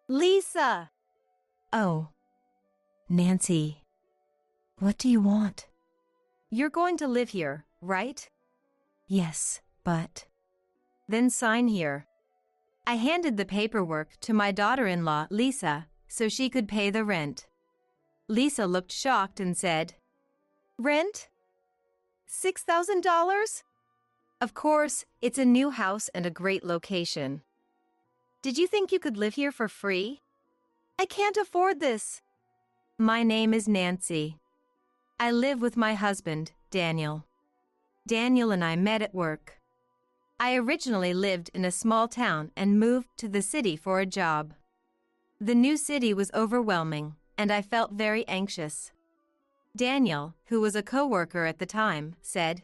Lisa! Oh, Nancy. What do you want? You're going to live here, right? Yes, but... Then sign here. I handed the paperwork to my daughter-in-law, Lisa, so she could pay the rent. Lisa looked shocked and said, "Rent? $6,000? Of course, it's a new house and a great location. Did you think you could live here for free? I can't afford this." My name is Nancy. I live with my husband, Daniel. Daniel and I met at work. I originally lived in a small town and moved to the city for a job. The new city was overwhelming, and I felt very anxious. Daniel, who was a coworker at the time, said,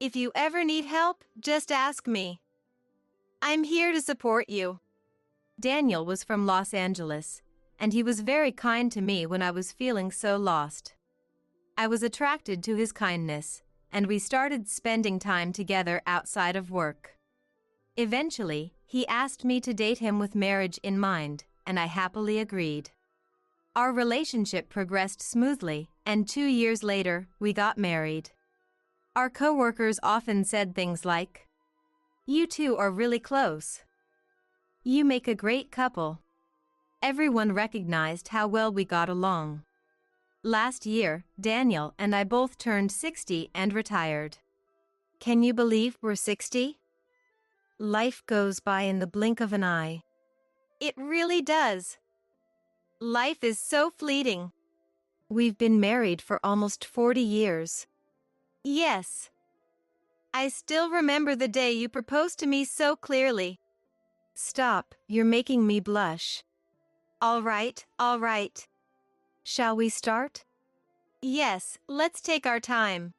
"If you ever need help, just ask me. I'm here to support you." Daniel was from Los Angeles, and he was very kind to me when I was feeling so lost. I was attracted to his kindness, and we started spending time together outside of work. Eventually, he asked me to date him with marriage in mind, and I happily agreed. Our relationship progressed smoothly, and 2 years later, we got married. Our coworkers often said things like, "You two are really close. You make a great couple." Everyone recognized how well we got along. Last year, Daniel and I both turned 60 and retired. Can you believe we're 60? Life goes by in the blink of an eye. It really does. Life is so fleeting. We've been married for almost 40 years. Yes. I still remember the day you proposed to me so clearly. Stop, you're making me blush. All right, all right. Shall we start? Yes, let's take our time.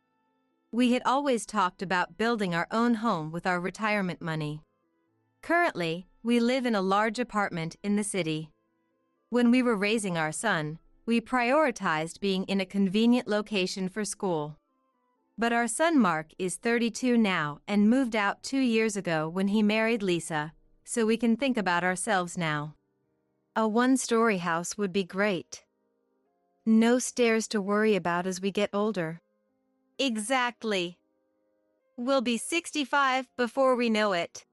We had always talked about building our own home with our retirement money. Currently, we live in a large apartment in the city. When we were raising our son, we prioritized being in a convenient location for school. But our son Mark is 32 now and moved out 2 years ago when he married Lisa, so we can think about ourselves now. A one-story house would be great. No stairs to worry about as we get older. Exactly. We'll be 65 before we know it.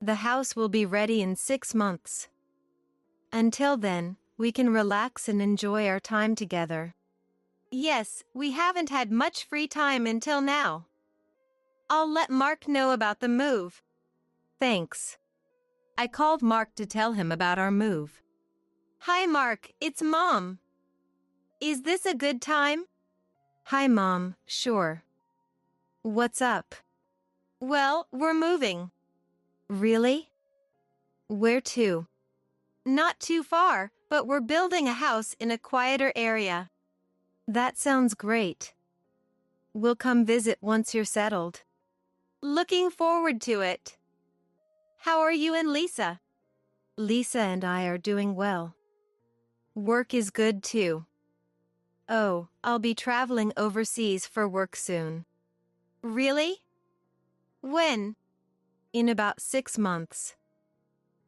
The house will be ready in 6 months. Until then, we can relax and enjoy our time together. Yes, we haven't had much free time until now. I'll let Mark know about the move. Thanks. I called Mark to tell him about our move. Hi Mark, it's Mom. Is this a good time? Hi Mom, sure. What's up? Well, we're moving. Really? Where to? Not too far, but we're building a house in a quieter area. That sounds great. We'll come visit once you're settled. Looking forward to it. How are you and Lisa? Lisa and I are doing well. Work is good too. Oh, I'll be traveling overseas for work soon. Really? When? In about 6 months.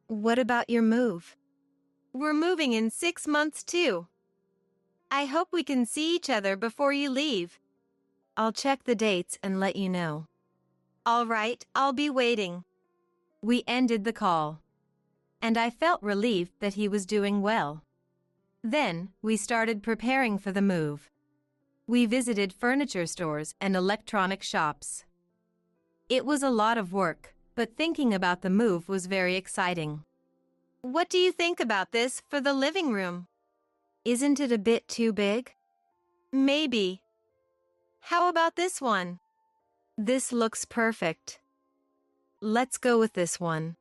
What about your move? We're moving in 6 months too. I hope we can see each other before you leave. I'll check the dates and let you know. All right, I'll be waiting. We ended the call. And I felt relieved that he was doing well. Then, we started preparing for the move. We visited furniture stores and electronic shops. It was a lot of work, but thinking about the move was very exciting. What do you think about this for the living room? Isn't it a bit too big? Maybe. How about this one? This looks perfect. Let's go with this one.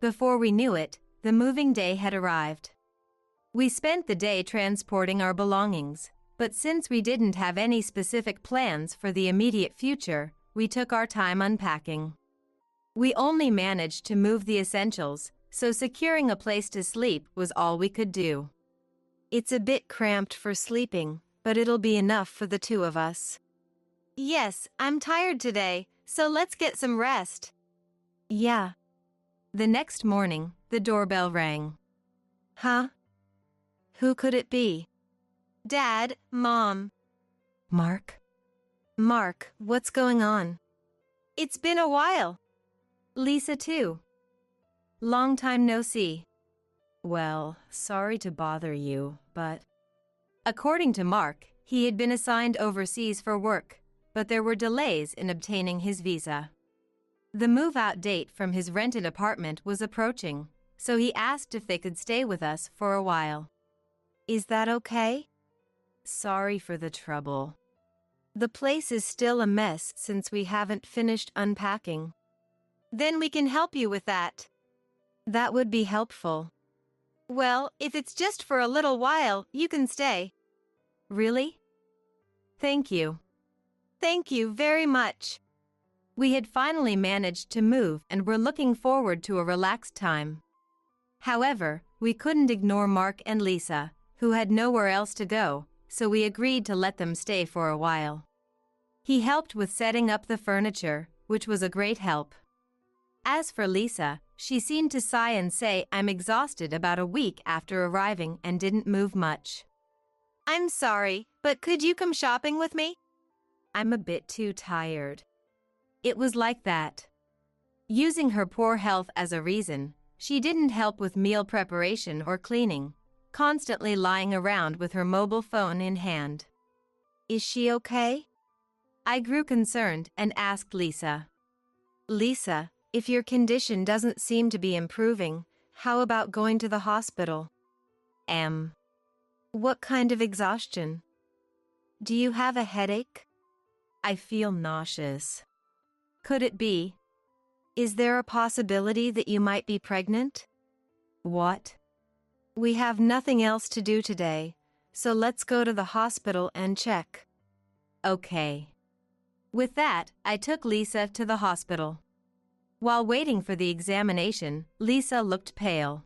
Before we knew it, the moving day had arrived. We spent the day transporting our belongings, but since we didn't have any specific plans for the immediate future, we took our time unpacking. We only managed to move the essentials, so securing a place to sleep was all we could do. It's a bit cramped for sleeping, but it'll be enough for the 2 of us. Yes, I'm tired today, so let's get some rest. Yeah. The next morning, the doorbell rang. Huh? Who could it be? Dad, Mom. Mark? Mark, what's going on? It's been a while. Lisa too. Long time no see. Well, sorry to bother you, but According to Mark, he had been assigned overseas for work, but there were delays in obtaining his visa. The move-out date from his rented apartment was approaching, so he asked if they could stay with us for a while. Is that okay? sorry for the trouble. The place is still a mess since we haven't finished unpacking. Then we can help you with that. That would be helpful. Well, if it's just for a little while, you can stay. Really? Thank you. Thank you very much. We had finally managed to move and were looking forward to a relaxed time. However, we couldn't ignore Mark and Lisa, who had nowhere else to go, so we agreed to let them stay for a while. He helped with setting up the furniture, which was a great help. As for Lisa, she seemed to sigh and say, "I'm exhausted," about a week after arriving and didn't move much. I'm sorry, but could you come shopping with me? I'm a bit too tired. It was like that. Using her poor health as a reason, she didn't help with meal preparation or cleaning, constantly lying around with her mobile phone in hand. Is she okay? I grew concerned and asked Lisa. Lisa, if your condition doesn't seem to be improving, how about going to the hospital? What kind of exhaustion? Do you have a headache? I feel nauseous. Could it be? Is there a possibility that you might be pregnant? What? We have nothing else to do today, so let's go to the hospital and check. Okay. With that, I took Lisa to the hospital. While waiting for the examination, Lisa looked pale.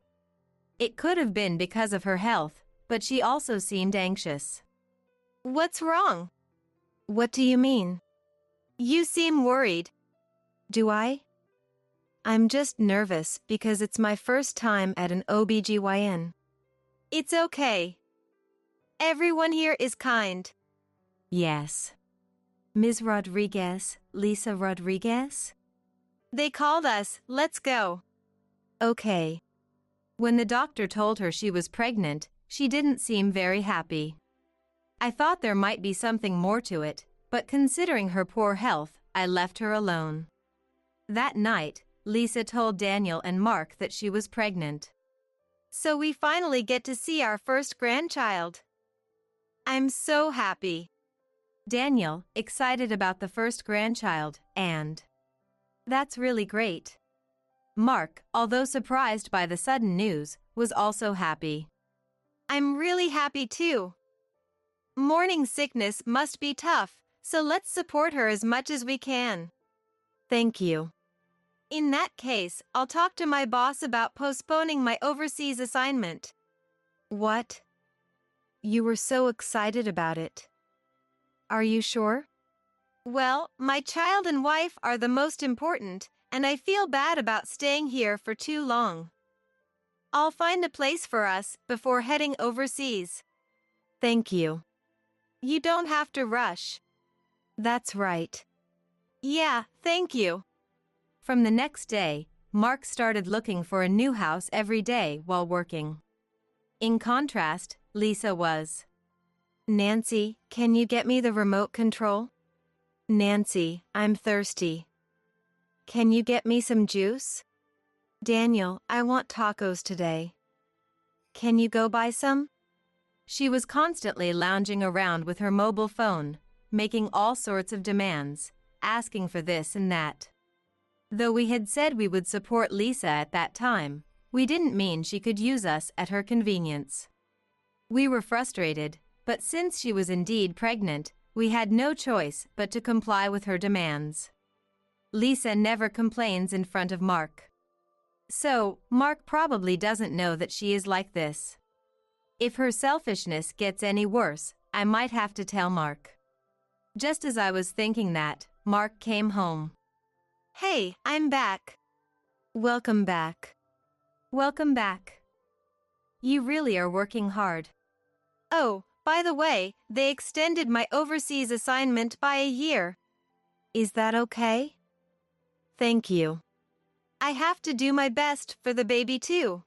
It could have been because of her health, but she also seemed anxious. What's wrong? What do you mean? You seem worried. Do I? I'm just nervous because it's my first time at an OBGYN. It's okay. Everyone here is kind. Yes. Ms. Rodriguez, Lisa Rodriguez? They called us, let's go. Okay. When the doctor told her she was pregnant, she didn't seem very happy. I thought there might be something more to it, but considering her poor health, I left her alone. That night, Lisa told Daniel and Mark that she was pregnant. So we finally get to see our first grandchild. I'm so happy. Daniel, excited about the first grandchild, and that's really great. Mark, although surprised by the sudden news, was also happy. I'm really happy too. Morning sickness must be tough, so let's support her as much as we can. Thank you. In that case, I'll talk to my boss about postponing my overseas assignment. What? You were so excited about it. Are you sure? Well, my child and wife are the most important, and I feel bad about staying here for too long. I'll find a place for us before heading overseas. Thank you. You don't have to rush. That's right. Yeah, thank you. From the next day, Mark started looking for a new house every day while working. In contrast, Lisa was. Nancy, can you get me the remote control? Nancy, I'm thirsty. Can you get me some juice? Daniel, I want tacos today. Can you go buy some? She was constantly lounging around with her mobile phone, making all sorts of demands, asking for this and that. Though we had said we would support Lisa at that time, we didn't mean she could use us at her convenience. We were frustrated, but since she was indeed pregnant, we had no choice but to comply with her demands. Lisa never complains in front of Mark. So, Mark probably doesn't know that she is like this. If her selfishness gets any worse, I might have to tell Mark. Just as I was thinking that, Mark came home. Hey, I'm back. Welcome back. Welcome back. You really are working hard. Oh, by the way, they extended my overseas assignment by a year. Is that okay? Thank you. I have to do my best for the baby too.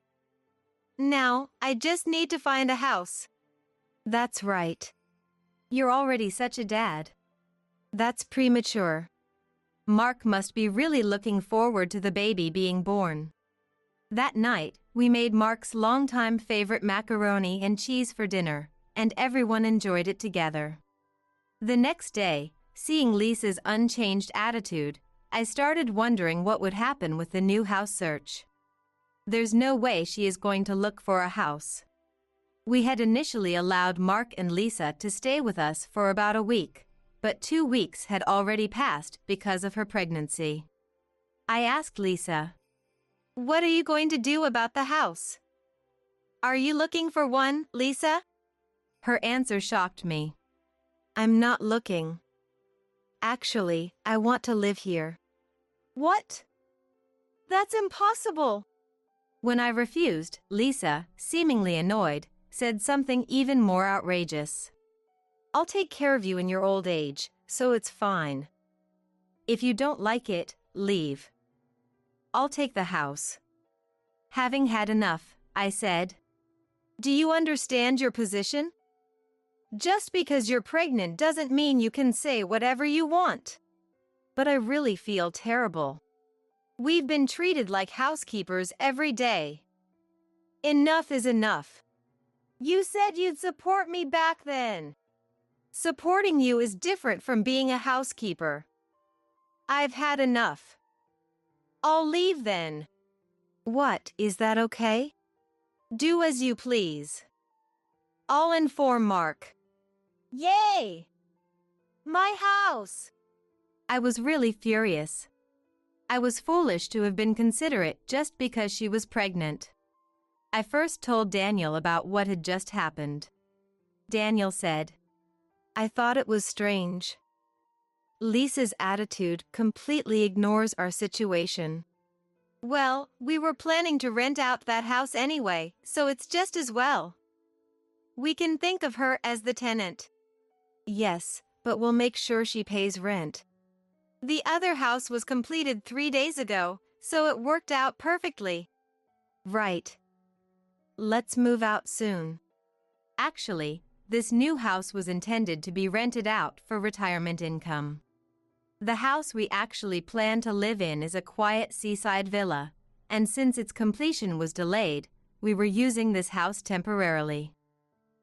Now, I just need to find a house. That's right. You're already such a dad. That's premature. Mark must be really looking forward to the baby being born. That night, we made Mark's longtime favorite macaroni and cheese for dinner, and everyone enjoyed it together. The next day, seeing Lisa's unchanged attitude, I started wondering what would happen with the new house search. There's no way she is going to look for a house. We had initially allowed Mark and Lisa to stay with us for about a week, but 2 weeks had already passed because of her pregnancy. I asked Lisa, "What are you going to do about the house? Are you looking for one, Lisa?" Her answer shocked me. "I'm not looking. Actually, I want to live here." "What? That's impossible." When I refused, Lisa, seemingly annoyed, said something even more outrageous. "I'll take care of you in your old age, so it's fine. If you don't like it, leave. I'll take the house." Having had enough, I said, "Do you understand your position? Just because you're pregnant doesn't mean you can say whatever you want." But I really feel terrible. We've been treated like housekeepers every day. Enough is enough. You said you'd support me back then. Supporting you is different from being a housekeeper. I've had enough. I'll leave then. What, is that okay? Do as you please. I'll inform Mark. Yay! My house! I was really furious. I was foolish to have been considerate just because she was pregnant. I first told Daniel about what had just happened. Daniel said, "I thought it was strange. Lisa's attitude completely ignores our situation." Well, we were planning to rent out that house anyway, so it's just as well. We can think of her as the tenant. Yes, but we'll make sure she pays rent. The other house was completed 3 days ago, so it worked out perfectly. Right. Let's move out soon. Actually, this new house was intended to be rented out for retirement income. The house we actually plan to live in is a quiet seaside villa, and since its completion was delayed, we were using this house temporarily.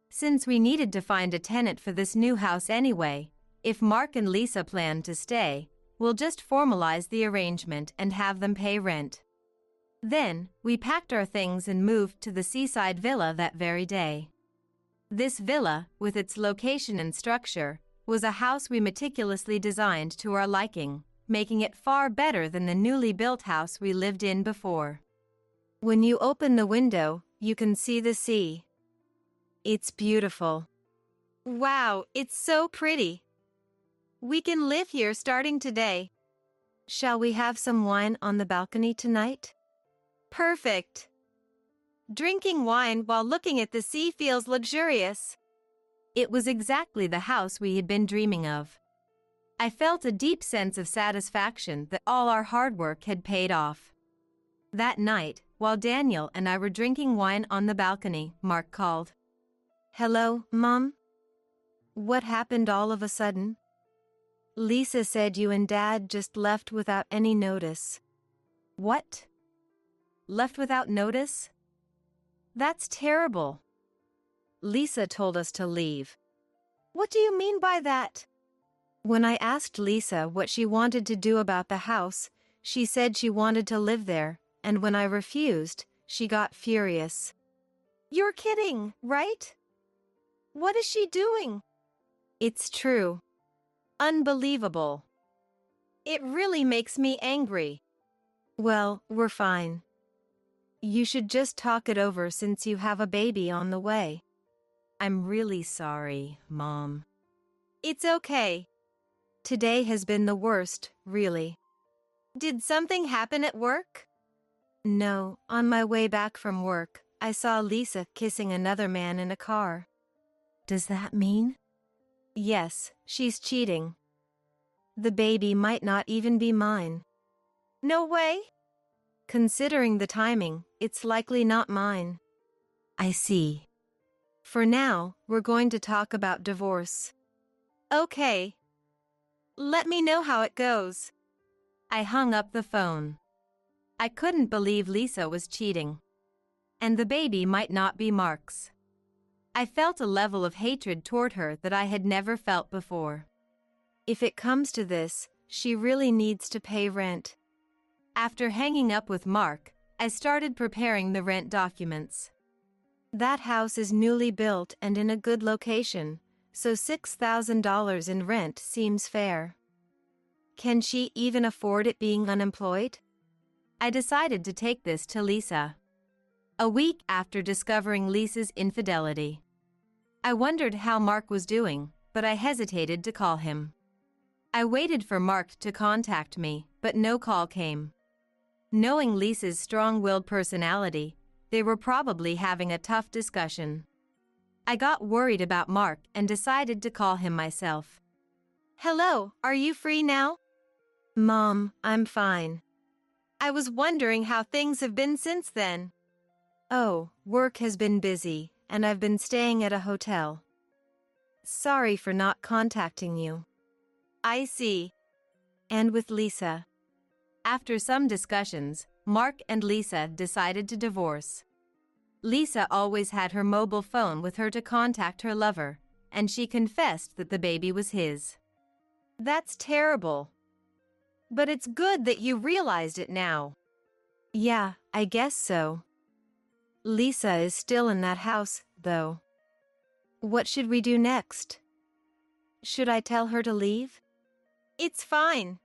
Since we needed to find a tenant for this new house anyway, if Mark and Lisa plan to stay, we'll just formalize the arrangement and have them pay rent. Then, we packed our things and moved to the seaside villa that very day. This villa, with its location and structure, was a house we meticulously designed to our liking, making it far better than the newly built house we lived in before. When you open the window, you can see the sea. It's beautiful. Wow, it's so pretty. We can live here starting today. Shall we have some wine on the balcony tonight? Perfect. Drinking wine while looking at the sea feels luxurious. It was exactly the house we had been dreaming of. I felt a deep sense of satisfaction that all our hard work had paid off. That night, while Daniel and I were drinking wine on the balcony, Mark called. "Hello, Mom? What happened all of a sudden?" "Lisa said you and Dad just left without any notice." "What? Left without notice? That's terrible." "Lisa told us to leave." "What do you mean by that?" "When I asked Lisa what she wanted to do about the house, she said she wanted to live there, and when I refused, she got furious." "You're kidding, right? What is she doing?" "It's true. Unbelievable. It really makes me angry." "Well, we're fine. You should just talk it over since you have a baby on the way." "I'm really sorry, Mom." "It's okay. Today has been the worst, really." "Did something happen at work?" "No, on my way back from work, I saw Lisa kissing another man in a car. Does that mean? Yes, she's cheating. The baby might not even be mine. No way? Considering the timing, it's likely not mine. I see. For now, we're going to talk about divorce. Okay. Let me know how it goes. I hung up the phone. I couldn't believe Lisa was cheating. And the baby might not be Mark's. I felt a level of hatred toward her that I had never felt before. If it comes to this, she really needs to pay rent. After hanging up with Mark, I started preparing the rent documents. That house is newly built and in a good location, so $6,000 in rent seems fair. Can she even afford it being unemployed? I decided to take this to Lisa. A week after discovering Lisa's infidelity, I wondered how Mark was doing, but I hesitated to call him. I waited for Mark to contact me, but no call came. Knowing Lisa's strong-willed personality, they were probably having a tough discussion. I got worried about Mark and decided to call him myself. Hello, are you free now? Mom, I'm fine. I was wondering how things have been since then. Oh, work has been busy, and I've been staying at a hotel. Sorry for not contacting you. I see. And with Lisa. After some discussions, Mark and Lisa decided to divorce. Lisa always had her mobile phone with her to contact her lover, and she confessed that the baby was his. That's terrible. But it's good that you realized it now. Yeah, I guess so. Lisa is still in that house, though. What should we do next? Should I tell her to leave? It's fine.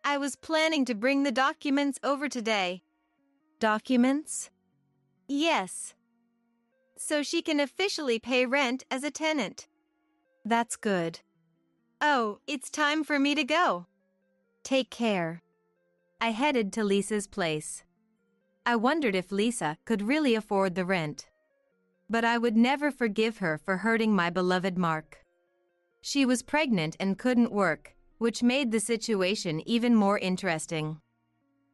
I was planning to bring the documents over today. Documents? Yes. So she can officially pay rent as a tenant. That's good. Oh, it's time for me to go. Take care. I headed to Lisa's place. I wondered if Lisa could really afford the rent. But I would never forgive her for hurting my beloved Mark. She was pregnant and couldn't work, which made the situation even more interesting.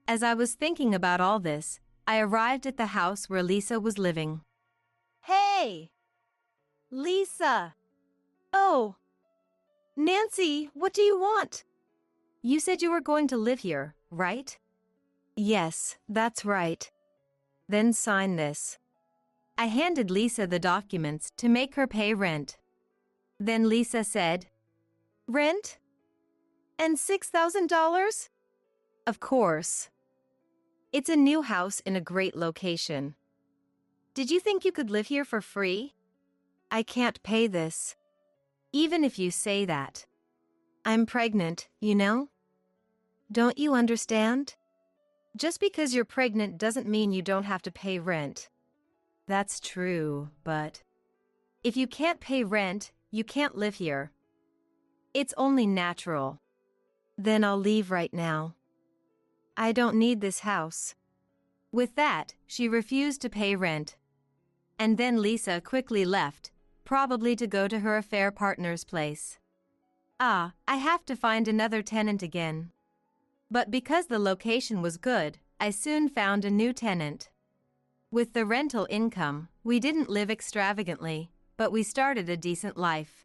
As I was thinking about all this, I arrived at the house where Lisa was living. Hey! Lisa! Oh! Nancy, what do you want? You said you were going to live here, right? Yes, that's right. Then sign this. I handed Lisa the documents to make her pay rent. Then Lisa said, Rent? And $6,000? Of course. It's a new house in a great location. Did you think you could live here for free? I can't pay this. Even if you say that. I'm pregnant, you know? Don't you understand? Just because you're pregnant doesn't mean you don't have to pay rent. That's true, but if you can't pay rent, you can't live here. It's only natural. Then I'll leave right now. I don't need this house. With that, she refused to pay rent. And then Lisa quickly left, probably to go to her affair partner's place. I have to find another tenant again. But because the location was good, I soon found a new tenant. With the rental income, we didn't live extravagantly, but we started a decent life.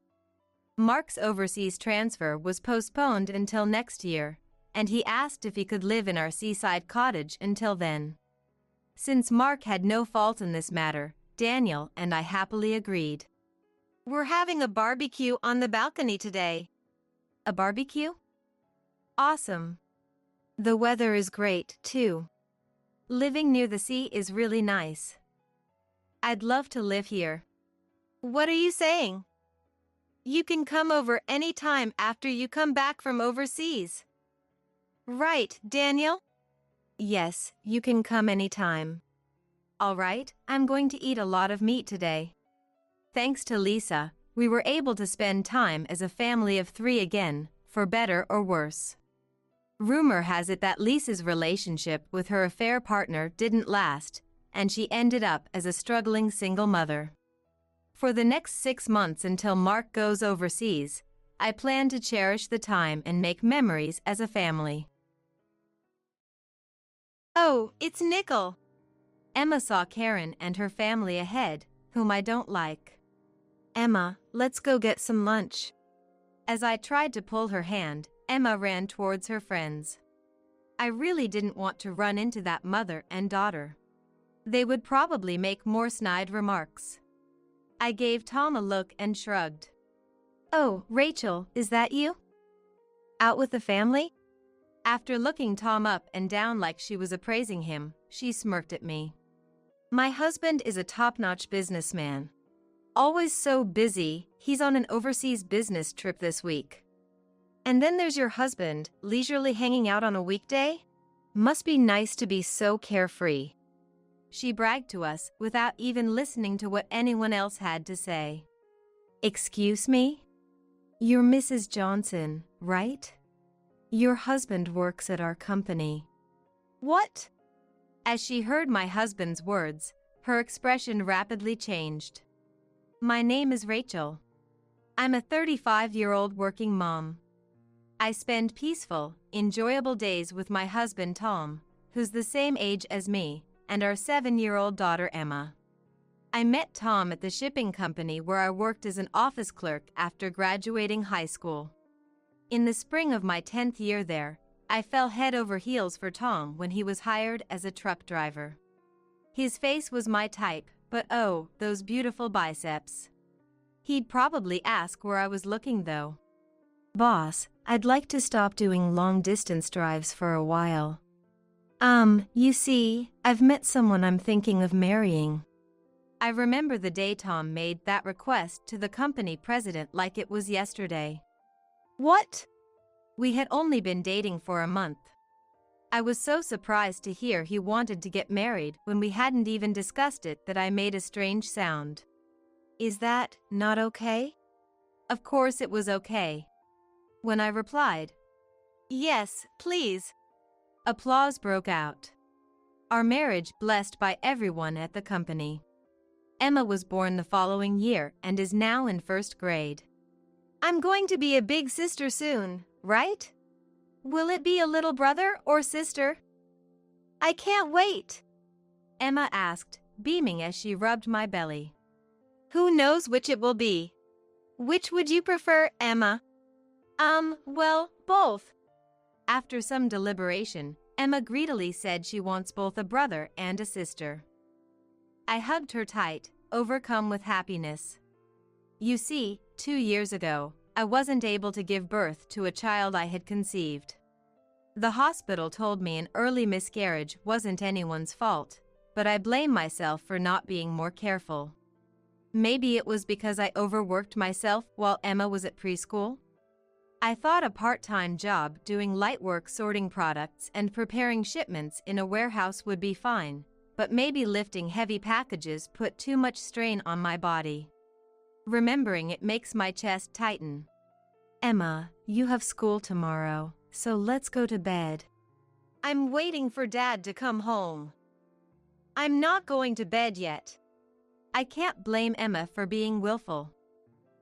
Mark's overseas transfer was postponed until next year, and he asked if he could live in our seaside cottage until then. Since Mark had no fault in this matter, Daniel and I happily agreed. We're having a barbecue on the balcony today. A barbecue? Awesome. The weather is great, too. Living near the sea is really nice. I'd love to live here. What are you saying? You can come over any time after you come back from overseas. Right, Daniel? Yes, you can come anytime. All right, I'm going to eat a lot of meat today. Thanks to Lisa, we were able to spend time as a family of 3 again, for better or worse. Rumor has it that Lisa's relationship with her affair partner didn't last, and she ended up as a struggling single mother. For the next 6 months until Mark goes overseas, I plan to cherish the time and make memories as a family. Oh, it's Nickel. Emma saw Karen and her family ahead, whom I don't like. Emma, let's go get some lunch. As I tried to pull her hand, Emma ran towards her friends. I really didn't want to run into that mother and daughter. They would probably make more snide remarks. I gave Tom a look and shrugged. Oh, Rachel, is that you? Out with the family? After looking Tom up and down like she was appraising him, she smirked at me. My husband is a top-notch businessman. Always so busy, he's on an overseas business trip this week. And then there's your husband, leisurely hanging out on a weekday? Must be nice to be so carefree. She bragged to us without even listening to what anyone else had to say. Excuse me? You're Mrs. Johnson, right? Your husband works at our company. What? As she heard my husband's words, her expression rapidly changed. My name is Rachel. I'm a 35-year-old working mom. I spend peaceful, enjoyable days with my husband Tom, who's the same age as me, and our 7-year-old daughter Emma. I met Tom at the shipping company where I worked as an office clerk after graduating high school. In the spring of my 10th year there, I fell head over heels for Tom when he was hired as a truck driver. His face was my type, but oh, those beautiful biceps. He'd probably ask where I was looking though. Boss, I'd like to stop doing long-distance drives for a while. You see, I've met someone I'm thinking of marrying. I remember the day Tom made that request to the company president like it was yesterday. What? We had only been dating for a month. I was so surprised to hear he wanted to get married when we hadn't even discussed it that I made a strange sound. Is that not okay? Of course it was okay. When I replied, yes, please, applause broke out. Our marriage blessed by everyone at the company. Emma was born the following year and is now in 1st grade. I'm going to be a big sister soon, right? Will it be a little brother or sister? I can't wait, Emma asked, beaming as she rubbed my belly. Who knows which it will be? Which would you prefer, Emma? Well, both. After some deliberation, Emma greedily said she wants both a brother and a sister. I hugged her tight, overcome with happiness. You see, 2 years ago, I wasn't able to give birth to a child I had conceived. The hospital told me an early miscarriage wasn't anyone's fault, but I blame myself for not being more careful. Maybe it was because I overworked myself while Emma was at preschool? I thought a part-time job doing light work sorting products and preparing shipments in a warehouse would be fine, but maybe lifting heavy packages put too much strain on my body. Remembering it makes my chest tighten. Emma, you have school tomorrow, so let's go to bed. I'm waiting for Dad to come home. I'm not going to bed yet. I can't blame Emma for being willful.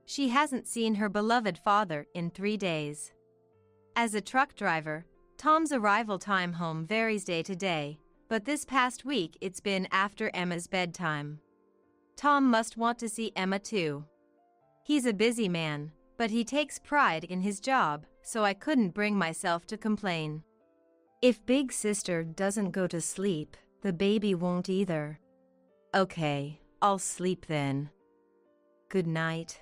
She hasn't seen her beloved father in 3 days. As a truck driver, Tom's arrival time home varies day to day, but this past week it's been after Emma's bedtime. Tom must want to see Emma too. He's a busy man, but he takes pride in his job, so I couldn't bring myself to complain. If Big Sister doesn't go to sleep, the baby won't either. Okay, I'll sleep then. Good night.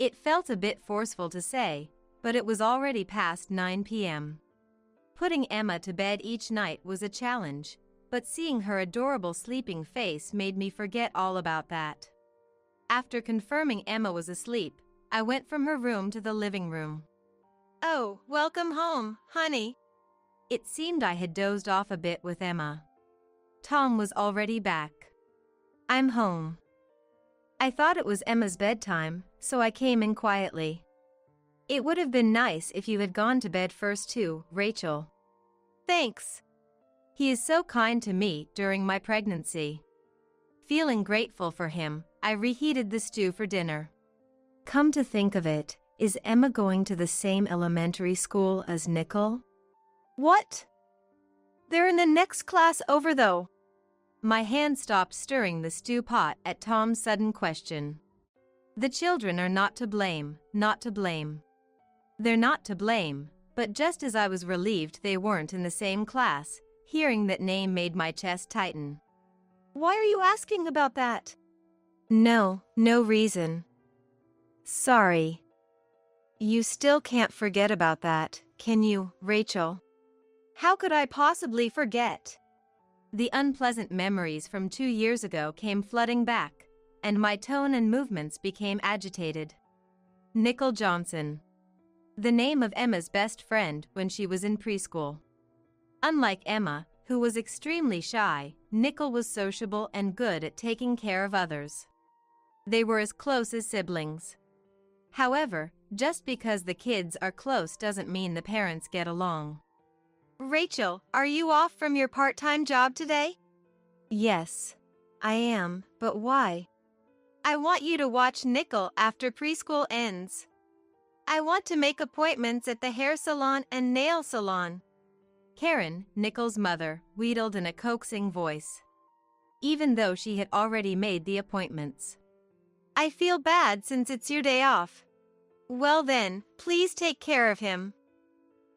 It felt a bit forceful to say, but it was already past 9 p.m. Putting Emma to bed each night was a challenge, but seeing her adorable sleeping face made me forget all about that. After confirming Emma was asleep, I went from her room to the living room. Oh, welcome home, honey. It seemed I had dozed off a bit with Emma. Tom was already back. I'm home. I thought it was Emma's bedtime, so I came in quietly. It would have been nice if you had gone to bed first too, Rachel. Thanks. He is so kind to me during my pregnancy. Feeling grateful for him, I reheated the stew for dinner. Come to think of it, is Emma going to the same elementary school as Nickel? What? They're in the next class over though. My hand stopped stirring the stew pot at Tom's sudden question. The children are not to blame, not to blame. They're not to blame, but just as I was relieved they weren't in the same class, hearing that name made my chest tighten. Why are you asking about that? No reason. Sorry. You still can't forget about that, can you, Rachel? How could I possibly forget? The unpleasant memories from 2 years ago came flooding back, and my tone and movements became agitated. Nickel Johnson. The name of Emma's best friend when she was in preschool. Unlike Emma, who was extremely shy, Nickel was sociable and good at taking care of others. They were as close as siblings. However, just because the kids are close doesn't mean the parents get along. Rachel, are you off from your part-time job today? Yes, I am, but why? I want you to watch Nickel after preschool ends. I want to make appointments at the hair salon and nail salon. Karen, Nickel's mother, wheedled in a coaxing voice, even though she had already made the appointments. I feel bad since it's your day off. Well then, please take care of him.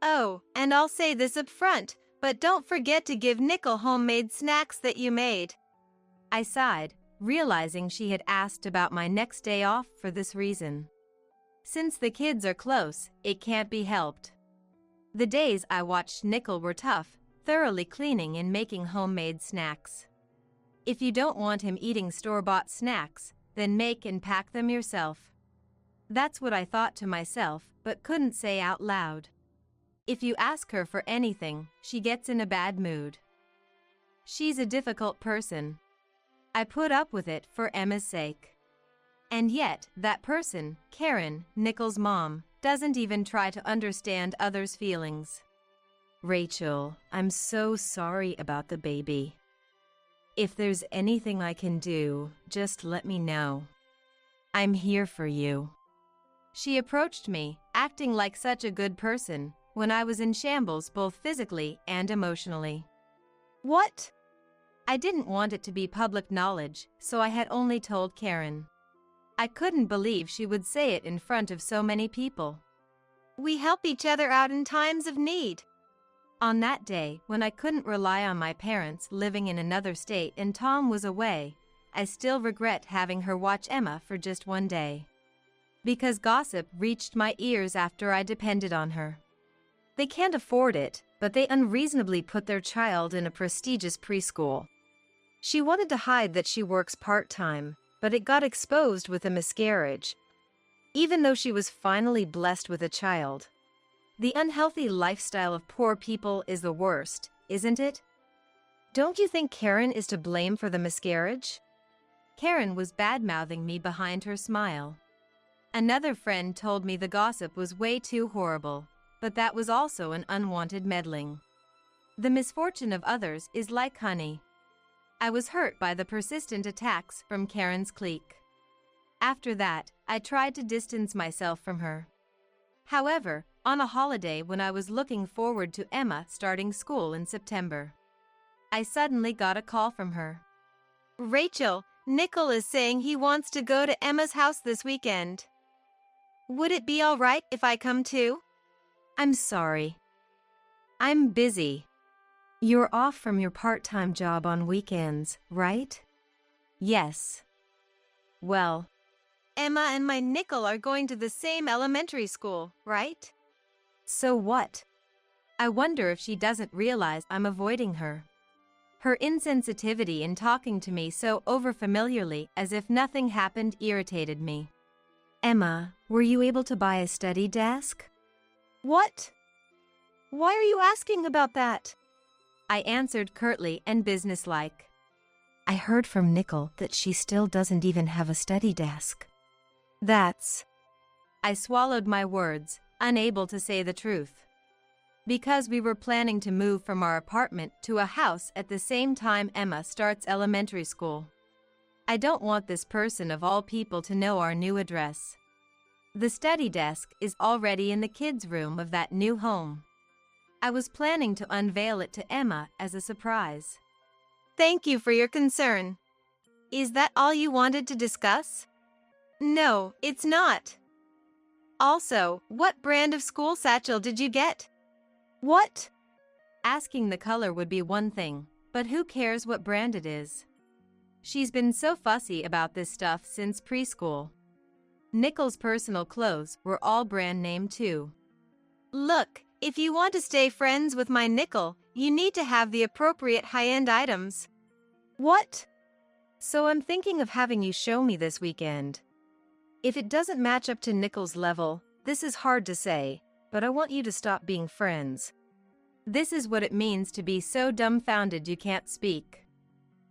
Oh, and I'll say this up front, but don't forget to give Nickel homemade snacks that you made. I sighed, realizing she had asked about my next day off for this reason. Since the kids are close, it can't be helped. The days I watched Nickel were tough, thoroughly cleaning and making homemade snacks. If you don't want him eating store-bought snacks, then make and pack them yourself. That's what I thought to myself, but couldn't say out loud. If you ask her for anything, she gets in a bad mood. She's a difficult person. I put up with it for Emma's sake. And yet, that person, Karen, Nickel's mom, doesn't even try to understand others' feelings. Rachel, I'm so sorry about the baby. If there's anything I can do, just let me know. I'm here for you. She approached me, acting like such a good person, when I was in shambles both physically and emotionally. What? I didn't want it to be public knowledge, so I had only told Karen. I couldn't believe she would say it in front of so many people. We help each other out in times of need. On that day, when I couldn't rely on my parents living in another state and Tom was away, I still regret having her watch Emma for just one day. Because gossip reached my ears after I depended on her. They can't afford it, but they unreasonably put their child in a prestigious preschool. She wanted to hide that she works part-time, but it got exposed with a miscarriage. Even though she was finally blessed with a child. The unhealthy lifestyle of poor people is the worst, isn't it? Don't you think Karen is to blame for the miscarriage? Karen was bad-mouthing me behind her smile. Another friend told me the gossip was way too horrible, but that was also an unwanted meddling. The misfortune of others is like honey. I was hurt by the persistent attacks from Karen's clique. After that, I tried to distance myself from her. However, on a holiday when I was looking forward to Emma starting school in September, I suddenly got a call from her. Rachel, Nickel is saying he wants to go to Emma's house this weekend. Would it be all right if I come too? I'm sorry. I'm busy. You're off from your part-time job on weekends, right? Yes. Well, Emma and my Nickel are going to the same elementary school, right? So what? I wonder if she doesn't realize I'm avoiding her. Her insensitivity in talking to me so overfamiliarly as if nothing happened irritated me. Emma, were you able to buy a study desk? What? Why are you asking about that? I answered curtly and businesslike. I heard from Nickel that she still doesn't even have a study desk. I swallowed my words, unable to say the truth. Because we were planning to move from our apartment to a house at the same time Emma starts elementary school. I don't want this person of all people to know our new address. The study desk is already in the kids' room of that new home. I was planning to unveil it to Emma as a surprise. Thank you for your concern. Is that all you wanted to discuss? No, it's not. Also, what brand of school satchel did you get? What? Asking the color would be one thing, but who cares what brand it is? She's been so fussy about this stuff since preschool. Nickel's personal clothes were all brand name too. Look, if you want to stay friends with my Nickel, you need to have the appropriate high-end items. What? So I'm thinking of having you show me this weekend. If it doesn't match up to Nickel's level, this is hard to say, but I want you to stop being friends. This is what it means to be so dumbfounded you can't speak.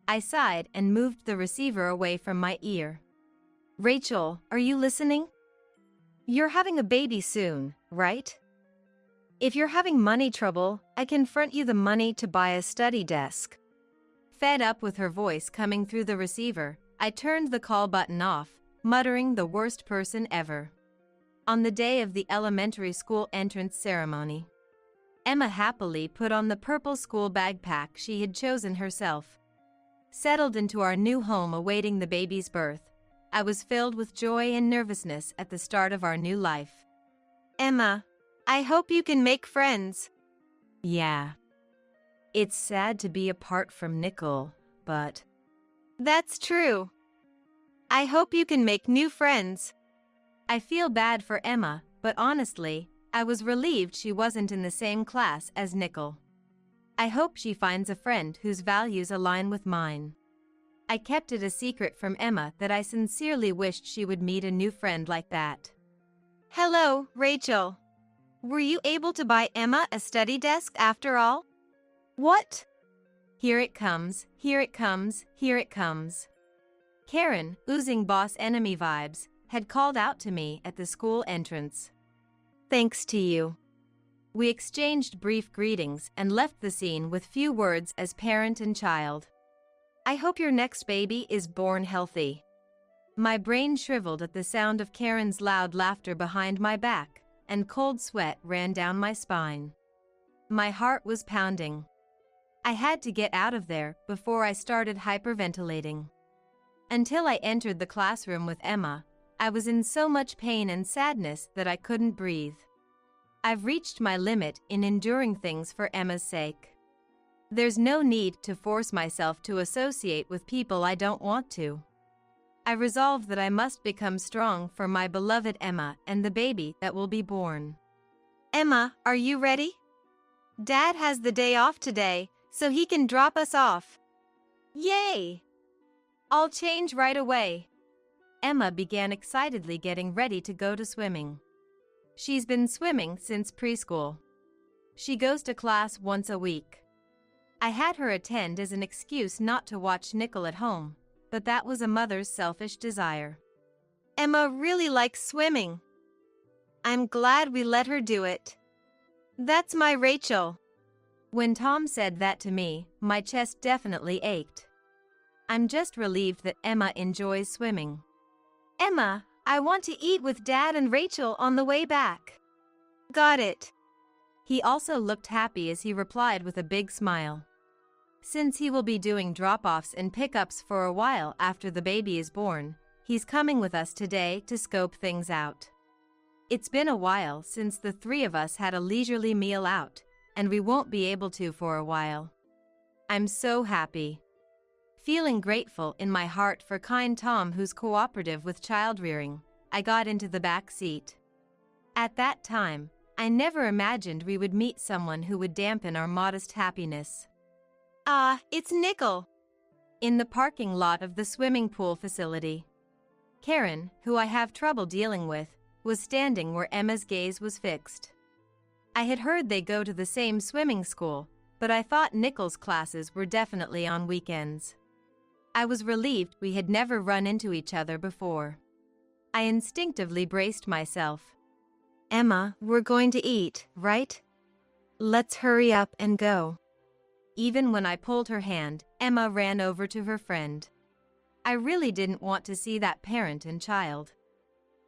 I sighed and moved the receiver away from my ear. Rachel, are you listening? You're having a baby soon, right? If you're having money trouble, I can front you the money to buy a study desk. Fed up with her voice coming through the receiver, I turned the call button off, muttering the worst person ever. On the day of the elementary school entrance ceremony, Emma happily put on the purple school backpack she had chosen herself. Settled into our new home awaiting the baby's birth, I was filled with joy and nervousness at the start of our new life. Emma, I hope you can make friends. Yeah. It's sad to be apart from Nickel, but... That's true. I hope you can make new friends. I feel bad for Emma, but honestly, I was relieved she wasn't in the same class as Nickel. I hope she finds a friend whose values align with mine. I kept it a secret from Emma that I sincerely wished she would meet a new friend like that. Hello, Rachel. Were you able to buy Emma a study desk after all? What? Here it comes, here it comes, here it comes. Karen, oozing boss enemy vibes, had called out to me at the school entrance. Thanks to you. We exchanged brief greetings and left the scene with few words as parent and child. I hope your next baby is born healthy. My brain shriveled at the sound of Karen's loud laughter behind my back, and cold sweat ran down my spine. My heart was pounding. I had to get out of there before I started hyperventilating. Until I entered the classroom with Emma, I was in so much pain and sadness that I couldn't breathe. I've reached my limit in enduring things for Emma's sake. There's no need to force myself to associate with people I don't want to. I resolved that I must become strong for my beloved Emma and the baby that will be born. Emma, are you ready? Dad has the day off today, so he can drop us off. Yay! I'll change right away. Emma began excitedly getting ready to go to swimming. She's been swimming since preschool. She goes to class once a week. I had her attend as an excuse not to watch Nickel at home, but that was a mother's selfish desire. Emma really likes swimming. I'm glad we let her do it. That's my Rachel. When Tom said that to me, my chest definitely ached. I'm just relieved that Emma enjoys swimming. Emma, I want to eat with Dad and Rachel on the way back. Got it. He also looked happy as he replied with a big smile. Since he will be doing drop-offs and pickups for a while after the baby is born, he's coming with us today to scope things out. It's been a while since the three of us had a leisurely meal out, and we won't be able to for a while. I'm so happy. Feeling grateful in my heart for kind Tom, who's cooperative with child-rearing, I got into the back seat. At that time, I never imagined we would meet someone who would dampen our modest happiness. It's Nickel. In the parking lot of the swimming pool facility. Karen, who I have trouble dealing with, was standing where Emma's gaze was fixed. I had heard they go to the same swimming school, but I thought Nickel's classes were definitely on weekends. I was relieved we had never run into each other before. I instinctively braced myself. Emma, we're going to eat, right? Let's hurry up and go. Even when I pulled her hand, Emma ran over to her friend. I really didn't want to see that parent and child.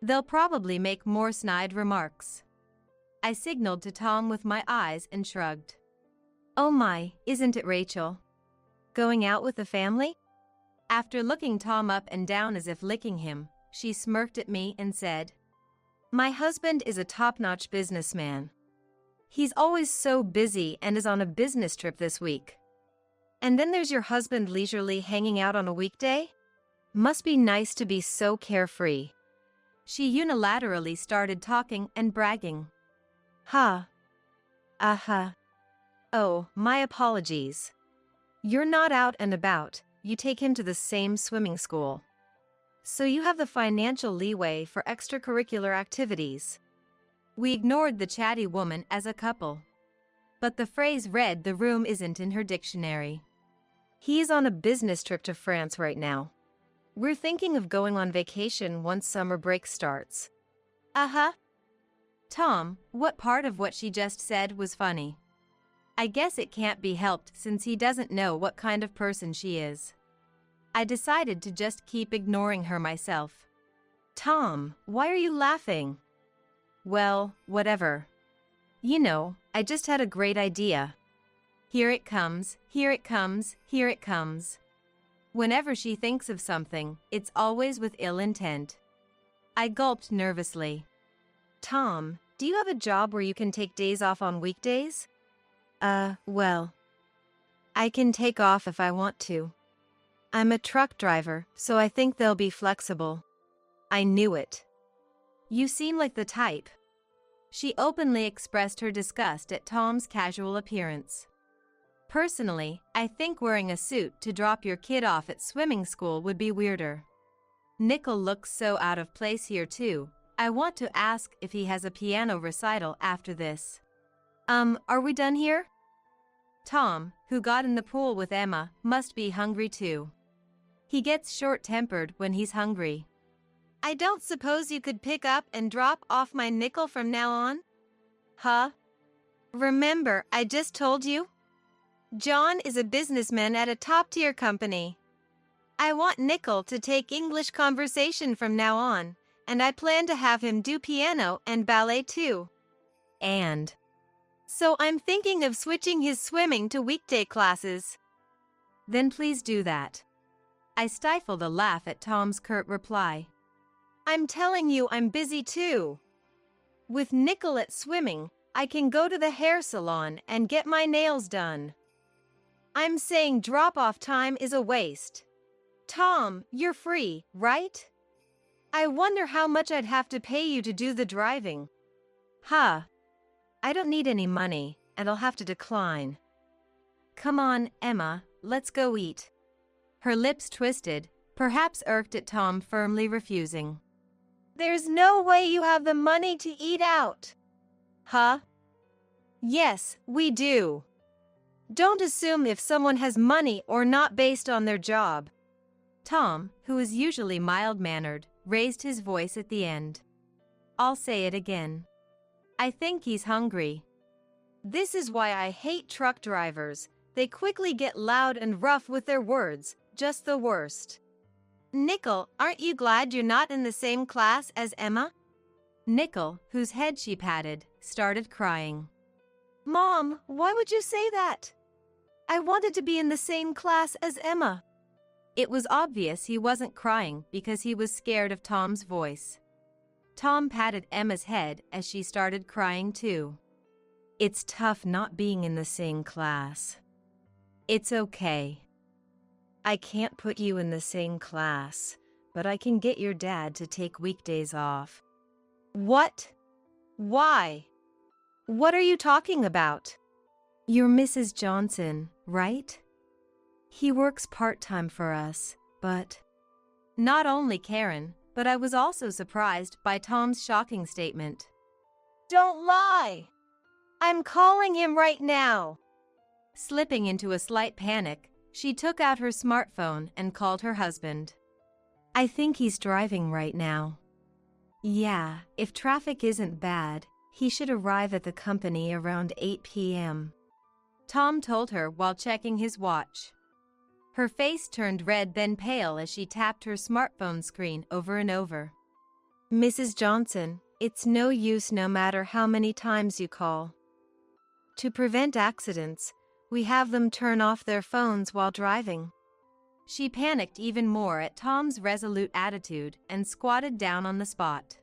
They'll probably make more snide remarks. I signaled to Tom with my eyes and shrugged. Oh my, isn't it Rachel? Going out with the family? After looking Tom up and down as if licking him, she smirked at me and said, My husband is a top-notch businessman. He's always so busy and is on a business trip this week. And then there's your husband leisurely hanging out on a weekday? Must be nice to be so carefree. She unilaterally started talking and bragging. Ha. Uh-huh. Oh, my apologies. You're not out and about, you take him to the same swimming school. So you have the financial leeway for extracurricular activities. We ignored the chatty woman as a couple. But the phrase read the room isn't in her dictionary. He's on a business trip to France right now. We're thinking of going on vacation once summer break starts. Uh-huh. Tom, what part of what she just said was funny? I guess it can't be helped since he doesn't know what kind of person she is. I decided to just keep ignoring her myself. Tom, why are you laughing? Well, whatever. You know, I just had a great idea. Here it comes, here it comes, here it comes. Whenever she thinks of something, it's always with ill intent. I gulped nervously. Tom, do you have a job where you can take days off on weekdays? Well, I can take off if I want to. I'm a truck driver, so I think they'll be flexible. I knew it. You seem like the type. She openly expressed her disgust at Tom's casual appearance. Personally, I think wearing a suit to drop your kid off at swimming school would be weirder. Nickel looks so out of place here too. I want to ask if he has a piano recital after this. Are we done here? Tom, who got in the pool with Emma, must be hungry too. He gets short-tempered when he's hungry. I don't suppose you could pick up and drop off my Nickel from now on? Huh? Remember, I just told you? John is a businessman at a top-tier company. I want Nickel to take English conversation from now on, and I plan to have him do piano and ballet too. So I'm thinking of switching his swimming to weekday classes. Then please do that. I stifled a laugh at Tom's curt reply. I'm telling you I'm busy too. With Nickel at swimming, I can go to the hair salon and get my nails done. I'm saying drop-off time is a waste. Tom, you're free, right? I wonder how much I'd have to pay you to do the driving. Huh. I don't need any money, and I'll have to decline. Come on, Emma, let's go eat. Her lips twisted, perhaps irked at Tom firmly refusing. There's no way you have the money to eat out. Huh? Yes, we do. Don't assume if someone has money or not based on their job. Tom, who is usually mild-mannered, raised his voice at the end. I'll say it again. I think he's hungry. This is why I hate truck drivers. They quickly get loud and rough with their words, just the worst. Nickel, aren't you glad you're not in the same class as Emma? Nickel, whose head she patted, started crying. Mom, why would you say that? I wanted to be in the same class as Emma. It was obvious he wasn't crying because he was scared of Tom's voice. Tom patted Emma's head as she started crying too. It's tough not being in the same class. It's okay. I can't put you in the same class, but I can get your dad to take weekdays off. What? Why? What are you talking about? You're Mrs. Johnson, right? He works part-time for us, but... Not only Karen, but I was also surprised by Tom's shocking statement. Don't lie! I'm calling him right now. Slipping into a slight panic, she took out her smartphone and called her husband. I think he's driving right now. Yeah, if traffic isn't bad, He should arrive at the company around 8 p.m., Tom told her while checking his watch. Her face turned red then pale as she tapped her smartphone screen over and over. Mrs. Johnson, it's no use no matter how many times you call. To prevent accidents, we have them turn off their phones while driving. She panicked even more at Tom's resolute attitude and squatted down on the spot.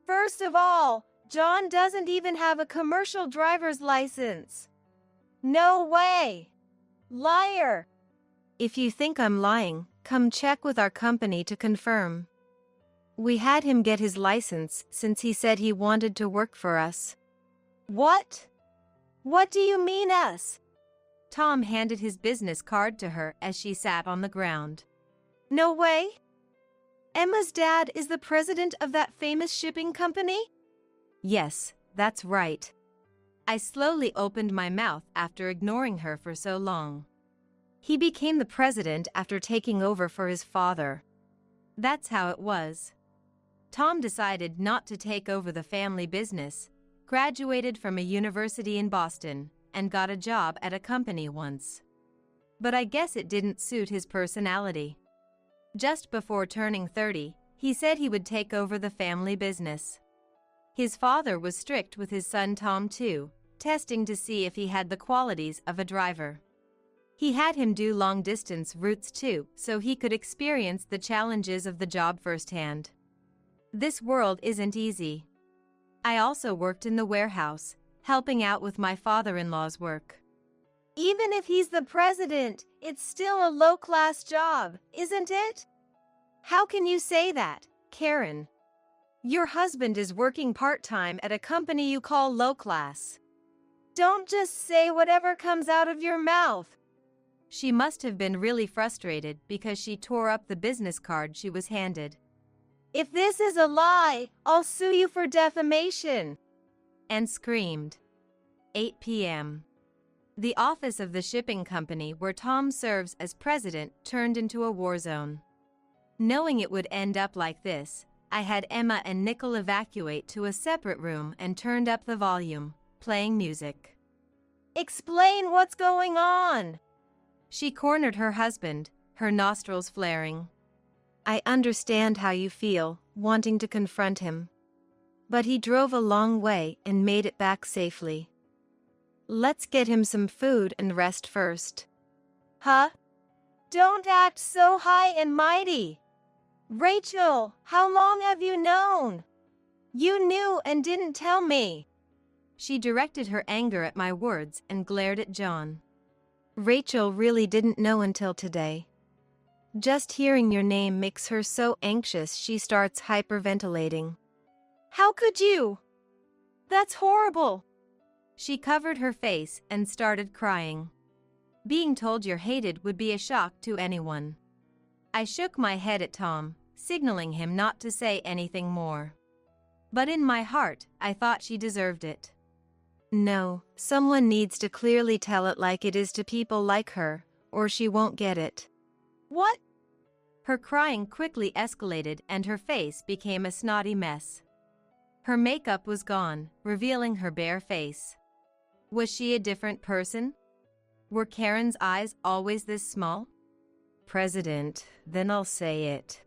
First of all, John doesn't even have a commercial driver's license. No way! Liar! If you think I'm lying, come check with our company to confirm. We had him get his license since he said he wanted to work for us. What? What do you mean us? Tom handed his business card to her as she sat on the ground. No way! Emma's dad is the president of that famous shipping company? Yes, that's right. I slowly opened my mouth after ignoring her for so long. He became the president after taking over for his father. That's how it was. Tom decided not to take over the family business, graduated from a university in Boston, and got a job at a company once. But I guess it didn't suit his personality. Just before turning 30, he said he would take over the family business. His father was strict with his son Tom too, testing to see if he had the qualities of a driver. He had him do long-distance routes too, so he could experience the challenges of the job firsthand. This world isn't easy. I also worked in the warehouse, helping out with my father-in-law's work. Even if he's the president, it's still a low-class job, isn't it? How can you say that, Karen? Your husband is working part-time at a company you call low-class. Don't just say whatever comes out of your mouth. She must have been really frustrated because she tore up the business card she was handed. If this is a lie, I'll sue you for defamation. And screamed. 8 p.m. The office of the shipping company where Tom serves as president turned into a war zone. Knowing it would end up like this, I had Emma and Nickel evacuate to a separate room and turned up the volume, playing music. Explain what's going on. She cornered her husband, her nostrils flaring. I understand how you feel, wanting to confront him. But he drove a long way and made it back safely. Let's get him some food and rest first. Huh? Don't act so high and mighty. Rachel, how long have you known? You knew and didn't tell me. She directed her anger at my words and glared at John. Rachel really didn't know until today. Just hearing your name makes her so anxious she starts hyperventilating. How could you? That's horrible. She covered her face and started crying. Being told you're hated would be a shock to anyone. I shook my head at Tom, signaling him not to say anything more. But in my heart, I thought she deserved it. No, someone needs to clearly tell it like it is to people like her, or she won't get it. What? Her crying quickly escalated and her face became a snotty mess. Her makeup was gone, revealing her bare face. Was she a different person? Were Karen's eyes always this small? President, then I'll say it.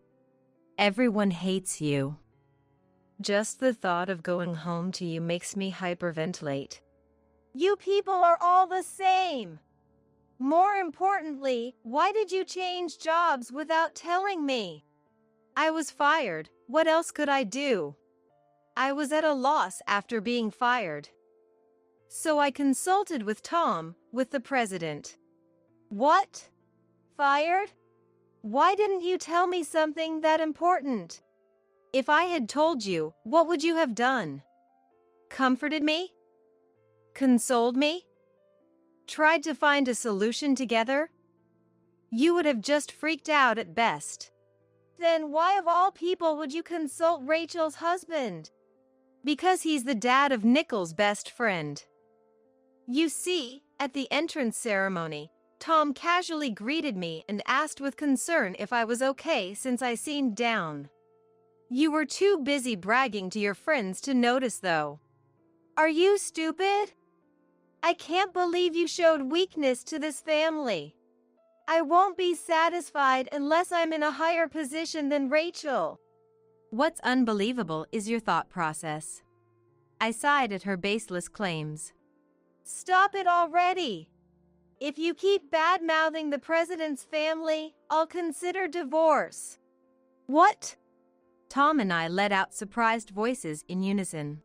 Everyone hates you. Just the thought of going home to you makes me hyperventilate. You people are all the same. More importantly, why did you change jobs without telling me? I was fired. What else could I do? I was at a loss after being fired. So I consulted with Tom, with the president. What? Fired? Why didn't you tell me something that important? If I had told you, what would you have done? Comforted me? Consoled me? Tried to find a solution together? You would have just freaked out at best. Then why of all people would you consult Rachel's husband? Because he's the dad of Nickel's best friend. You see, at the entrance ceremony, Tom casually greeted me and asked with concern if I was okay since I seemed down. You were too busy bragging to your friends to notice though. Are you stupid? I can't believe you showed weakness to this family. I won't be satisfied unless I'm in a higher position than Rachel. What's unbelievable is your thought process. I sighed at her baseless claims. Stop it already. If you keep bad-mouthing the president's family, I'll consider divorce. What? Tom and I let out surprised voices in unison.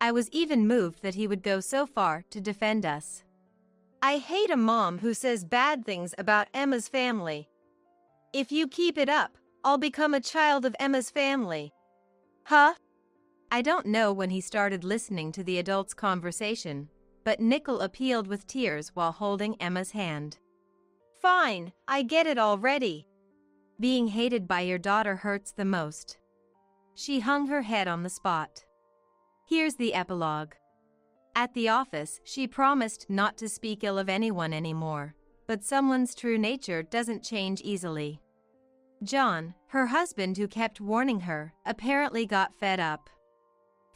I was even moved that he would go so far to defend us. I hate a mom who says bad things about Emma's family. If you keep it up, I'll become a child of Emma's family. Huh? I don't know when he started listening to the adults' conversation, but Nickel appealed with tears while holding Emma's hand. Fine, I get it already. Being hated by your daughter hurts the most. She hung her head on the spot. Here's the epilogue. At the office, she promised not to speak ill of anyone anymore, but someone's true nature doesn't change easily. John, her husband who kept warning her, apparently got fed up.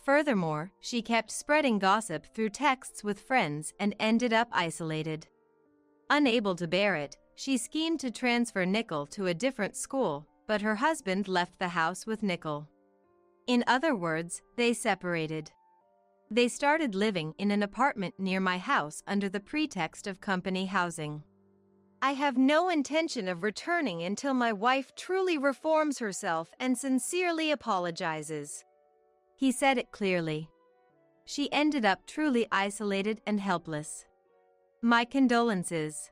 Furthermore, she kept spreading gossip through texts with friends and ended up isolated. Unable to bear it, she schemed to transfer Nickel to a different school, but her husband left the house with Nickel. In other words, they separated. They started living in an apartment near my house under the pretext of company housing. I have no intention of returning until my wife truly reforms herself and sincerely apologizes. He said it clearly. She ended up truly isolated and helpless. My condolences.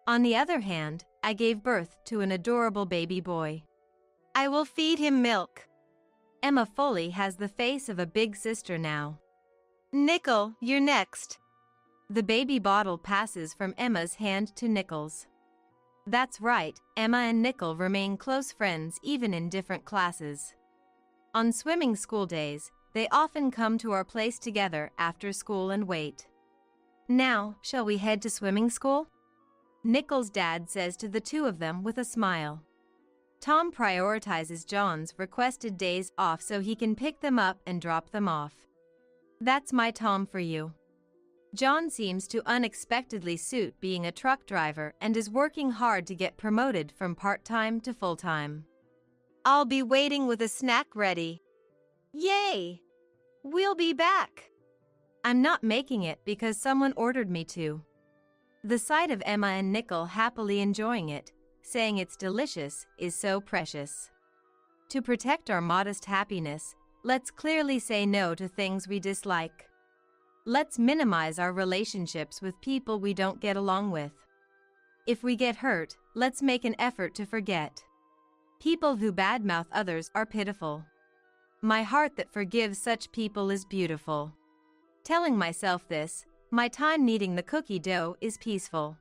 On the other hand, I gave birth to an adorable baby boy. I will feed him milk. Emma Foley has the face of a big sister now. Nickel, you're next. The baby bottle passes from Emma's hand to Nickel's. That's right, Emma and Nickel remain close friends even in different classes. On swimming school days, they often come to our place together after school and wait. Now, shall we head to swimming school? Nickel's dad says to the two of them with a smile. Tom prioritizes John's requested days off so he can pick them up and drop them off. That's my Tom for you. John seems to unexpectedly suit being a truck driver and is working hard to get promoted from part-time to full-time. I'll be waiting with a snack ready. Yay! We'll be back. I'm not making it because someone ordered me to. The sight of Emma and Nickel happily enjoying it, saying it's delicious, is so precious. To protect our modest happiness, let's clearly say no to things we dislike. Let's minimize our relationships with people we don't get along with. If we get hurt, let's make an effort to forget. People who badmouth others are pitiful. My heart that forgives such people is beautiful. Telling myself this, my time kneading the cookie dough is peaceful.